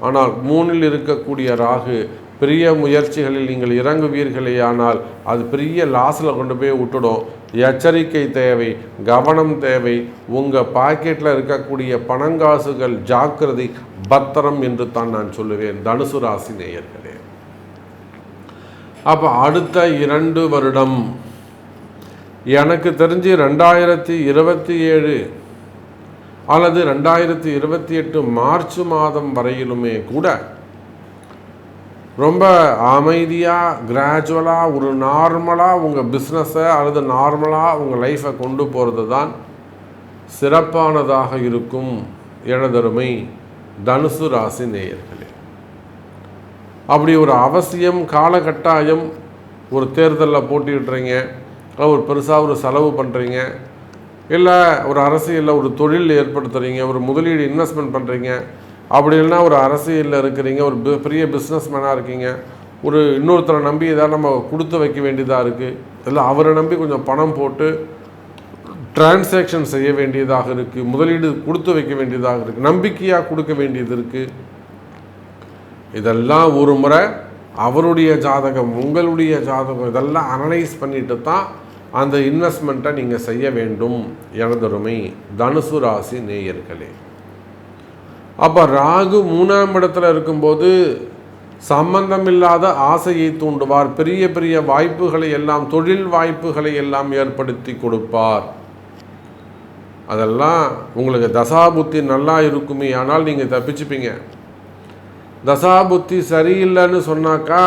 ஆனால் 3ல் இருக்கக்கூடிய ராகு பெரிய முயற்சிகளில் நீங்கள் இறங்குவீர்களே ஆனால் அது பெரிய லாஸில் கொண்டு போய் விட்டுடும். எச்சரிக்கை தேவை, கவனம் தேவை. உங்கள் பாக்கெட்டில் இருக்கக்கூடிய பணங்காசுகள் ஜாக்கிரதை, பத்திரம் என்று தான் நான் சொல்லுவேன் தனுசு ராசி நேயர்களே. அப்போ அடுத்த 2 வருடம் எனக்கு தெரிஞ்சு 2027 அல்லது 2028 மார்ச் மாதம் வரையிலுமே கூட ரொம்ப அமைதியாக, கிராஜுவலாக, ஒரு நார்மலாக உங்கள் பிஸ்னஸை அல்லது நார்மலாக உங்கள் லைஃப்பை கொண்டு போகிறது தான் சிறப்பானதாக இருக்கும் எனதருமை தனுசு ராசி நேயர்களே. அப்படி ஒரு அவசியம், காலகட்டாயம், ஒரு தேர்தலில் போட்டிடுறீங்க, ஒரு பெருசாக ஒரு செலவு பண்ணுறீங்க, இல்லை ஒரு அரசியலில் ஒரு தொழில் ஏற்படுத்துகிறீங்க, ஒரு முதலீடு இன்வெஸ்ட்மெண்ட் பண்ணுறீங்க, அப்படி இல்லைன்னா ஒரு அரசியலில் இருக்கிறீங்க, ஒரு பெரிய பிஸ்னஸ் மேனாக இருக்கீங்க, ஒரு இன்னொருத்தரை நம்பி ஏதாவது நம்ம கொடுத்து வைக்க வேண்டியதாக இருக்குது, இல்லை அவரை நம்பி கொஞ்சம் பணம் போட்டு டிரான்சாக்ஷன் செய்ய வேண்டியதாக இருக்குது, முதலீடு கொடுத்து வைக்க வேண்டியதாக இருக்குது, நம்பிக்கையாக கொடுக்க வேண்டியது இருக்குது. இதெல்லாம் ஒரு முறை அவருடைய ஜாதகம், உங்களுடைய ஜாதகம், இதெல்லாம் அனலைஸ் பண்ணிட்டு தான் அந்த இன்வெஸ்ட்மெண்ட்டை நீங்கள் செய்ய வேண்டும் எனதருமை தனுசு ராசி நேயர்களே. அப்போ ராகு 3ஆம் இடத்துல இருக்கும்போது சம்பந்தமில்லாத ஆசையை தூண்டுவார். பெரிய பெரிய வாய்ப்புகளை எல்லாம், தொழில் வாய்ப்புகளை எல்லாம் ஏற்படுத்தி கொடுப்பார். அதெல்லாம் உங்களுக்கு தசாபுத்தி நல்லா இருக்குமே ஆனால் நீங்கள் தப்பிச்சுப்பீங்க. தசாபுத்தி சரியில்லைன்னு சொன்னாக்கா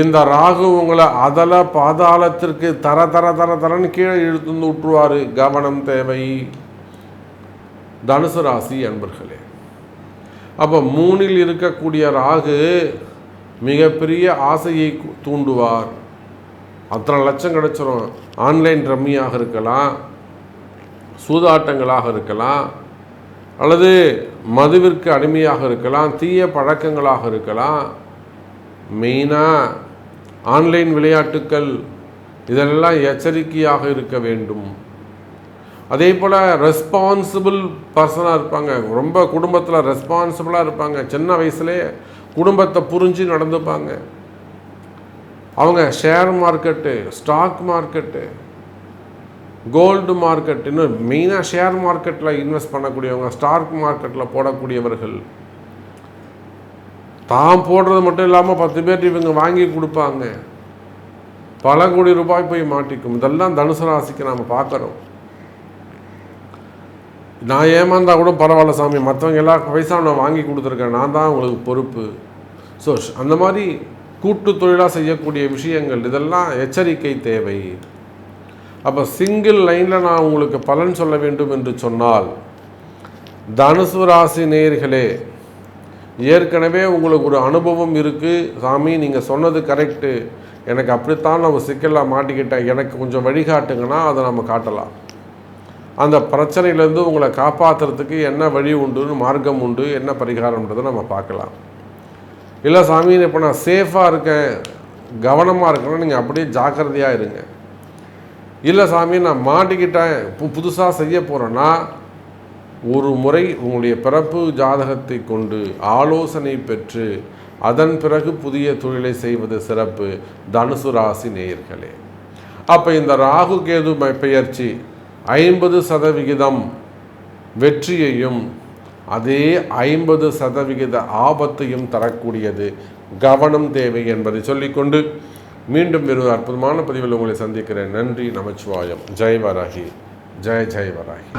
இந்த ராகு உங்களை அதல பாதாளத்திற்கு தரன்னு கீழே இழுத்து விட்டுருவார். கவனம் தேவை தனுசு ராசி அன்பர்களே. அப்போ 3ல் இருக்கக்கூடிய ராகு மிகப்பெரிய ஆசையை தூண்டுவார். அத்தனை லட்சம் கிடச்சிரும். ஆன்லைன் ரம்மியாக இருக்கலாம், சூதாட்டங்களாக இருக்கலாம், அல்லது மதுவிற்கு அடிமையாக இருக்கலாம், தீய பழக்கங்களாக இருக்கலாம், மெயினாக ஆன்லைன் விளையாட்டுக்கள், இதெல்லாம் எச்சரிக்கையாக இருக்க வேண்டும். அதே போல் ரெஸ்பான்சிபிள் பர்சனாக இருப்பாங்க, ரொம்ப குடும்பத்தில் ரெஸ்பான்சிபிளாக இருப்பாங்க, சின்ன வயசுலேயே குடும்பத்தை புரிஞ்சு நடந்துப்பாங்க. அவங்க share market, stock market, gold market, இன்னும் மெயினாக ஷேர் மார்க்கெட்டில் இன்வெஸ்ட் பண்ணக்கூடியவங்க, ஸ்டாக் மார்க்கெட்டில் போடக்கூடியவர்கள், தான் போடுறது மட்டும் இல்லாமல் 10 பேர் இவங்க வாங்கி கொடுப்பாங்க, பல கோடி ரூபாய் போய் மாட்டிக்கும். இதெல்லாம் தனுசு ராசிக்கு நாம் பார்க்குறோம். நான் ஏமாந்தா கூட பரவாயில்ல சாமி, மற்றவங்க எல்லா பைசா நான் வாங்கி கொடுத்துருக்கேன், நான் தான் உங்களுக்கு பொறுப்பு. ஸோ அந்த மாதிரி கூட்டு தொழிலாக செய்யக்கூடிய விஷயங்கள், இதெல்லாம் எச்சரிக்கை தேவை. அப்போ சிங்கிள் லைனில் நான் உங்களுக்கு பலன் சொல்ல வேண்டும் என்று சொன்னால், தனுசு ராசி நேயர்களே, ஏற்கனவே உங்களுக்கு ஒரு அனுபவம் இருக்குது, சாமி நீங்கள் சொன்னது கரெக்டு, எனக்கு அப்படித்தான் நம்ம சிக்கலாக மாட்டிக்கிட்டேன், எனக்கு கொஞ்சம் வழிகாட்டுங்கன்னா அதை நம்ம காட்டலாம். அந்த பிரச்சனையிலேருந்து உங்களை காப்பாற்றுறதுக்கு என்ன வழி உண்டுன்னு, மார்க்கம் உண்டு, என்ன பரிகாரம்ன்றதை நம்ம பார்க்கலாம். இல்லை சாமி இப்போ நான் சேஃபாக இருக்கேன், கவனமாக இருக்கேன்னா நீங்கள் அப்படியே ஜாக்கிரதையாக இருங்க. இல்லை சாமி நான் மாட்டிக்கிட்டேன், புதுசாக செய்ய போகிறேன்னா ஒரு முறை உங்களுடைய பிறப்பு ஜாதகத்தை கொண்டு ஆலோசனை பெற்று அதன் பிறகு புதிய தொழிலை செய்வது சிறப்பு தனுசு ராசி நேயர்களே. அப்போ இந்த ராகு கேது பெயர்ச்சி 50% வெற்றியையும் அதே 50% ஆபத்தையும் தரக்கூடியது. கவனம் தேவை என்பதை சொல்லிக்கொண்டு மீண்டும் ஒரு அற்புதமான பதிவில் உங்களை சந்திக்கிறேன். நன்றி, நமச்சிவாயம். ஜெய் வராகி, ஜெய் ஜெய் வராகி.